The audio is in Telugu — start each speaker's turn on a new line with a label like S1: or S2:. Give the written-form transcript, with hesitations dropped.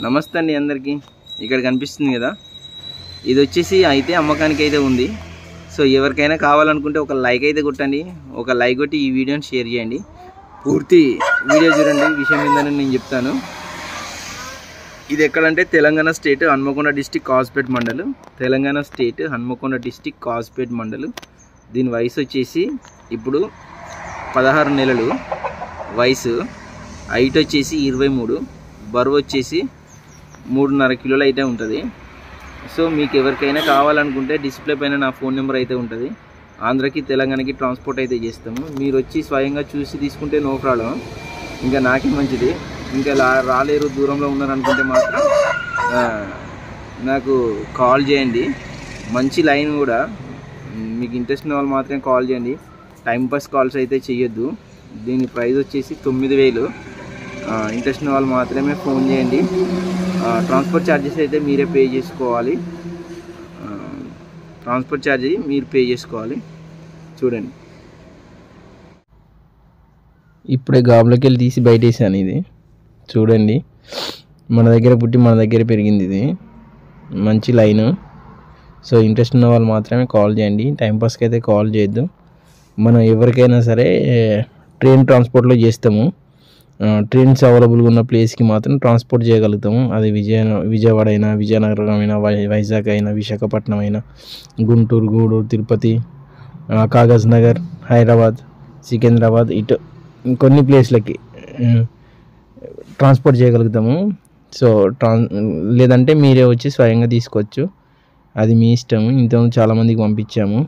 S1: నమస్తే అండి అందరికీ. ఇక్కడ కనిపిస్తుంది కదా, ఇది వచ్చేసి అయితే అమ్మకానికి అయితే ఉంది. సో ఎవరికైనా కావాలనుకుంటే ఒక లైక్ అయితే కొట్టండి. ఒక లైక్ కొట్టి ఈ వీడియోని షేర్ చేయండి. పూర్తి వీడియో చూడండి, విషయం ఏందని నేను చెప్తాను. ఇది ఎక్కడంటే తెలంగాణ స్టేట్ హన్మకొండ డిస్టిక్ కాజ్పేట్ మండలు. తెలంగాణ స్టేట్ హన్మకొండ డిస్టిక్ కాజ్పేట్ మండలు. దీని వయసు వచ్చేసి ఇప్పుడు 16 నెలలు వయసు. హైట్ వచ్చేసి 23, బరువు వచ్చేసి 3.5 కిలోలు అయితే ఉంటుంది. సో మీకు ఎవరికైనా కావాలనుకుంటే డిస్ప్లే పైన నా ఫోన్ నెంబర్ అయితే ఉంటుంది. ఆంధ్రాకి తెలంగాణకి ట్రాన్స్పోర్ట్ అయితే చేస్తాము. మీరు వచ్చి స్వయంగా చూసి తీసుకుంటే నో ప్రాబ్లం, ఇంకా నాకే మంచిది. ఇంకా రాలేరు, దూరంలో ఉన్నారనుకుంటే మాత్రం నాకు కాల్ చేయండి. మంచి లైన్ కూడా, మీకు ఇంట్రెస్ట్ ఉన్న వాళ్ళు మాత్రమే కాల్ చేయండి. టైంపాస్ కాల్స్ అయితే చేయొద్దు. దీని ప్రైస్ వచ్చేసి 9,000. ఇంట్రెస్ట్ ఉన్న వాళ్ళు మాత్రమే ఫోన్ చేయండి. ట్రాన్స్పోర్ట్ ఛార్జెస్ అయితే మీరే పే చేసుకోవాలి. ట్రాన్స్పోర్ట్ ఛార్జ్ మీరు పే చేసుకోవాలి. చూడండి, ఇప్పుడే గాబులోకి వెళ్ళి తీసి బయట వేసాను. ఇది చూడండి, మన దగ్గర పుట్టి మన దగ్గర పెరిగింది. ఇది మంచి లైను. సో ఇంట్రెస్ట్ ఉన్న వాళ్ళు మాత్రమే కాల్ చేయండి. టైంపాస్కి అయితే కాల్ చేయొద్దు. మనం ఎవరికైనా సరే ట్రైన్ ట్రాన్స్పోర్ట్లో చేస్తాము. ట్రైన్స్ అవైలబుల్గా ఉన్న ప్లేస్కి మాత్రం ట్రాన్స్పోర్ట్ చేయగలుగుతాము. అది విజయవాడ అయినా, విజయనగరం అయినా, వైజాగ్ అయినా, విశాఖపట్నం అయినా, గుంటూరు, గూడూరు, తిరుపతి, కాగజ్ నగర్, హైదరాబాద్, సికింద్రాబాద్, ఇటు కొన్ని ప్లేస్లకి ట్రాన్స్పోర్ట్ చేయగలుగుతాము. సో లేదంటే మీరే వచ్చి స్వయంగా తీసుకోవచ్చు. అది మీ ఇష్టము. ఇంతకుముందు చాలామందికి పంపించాము.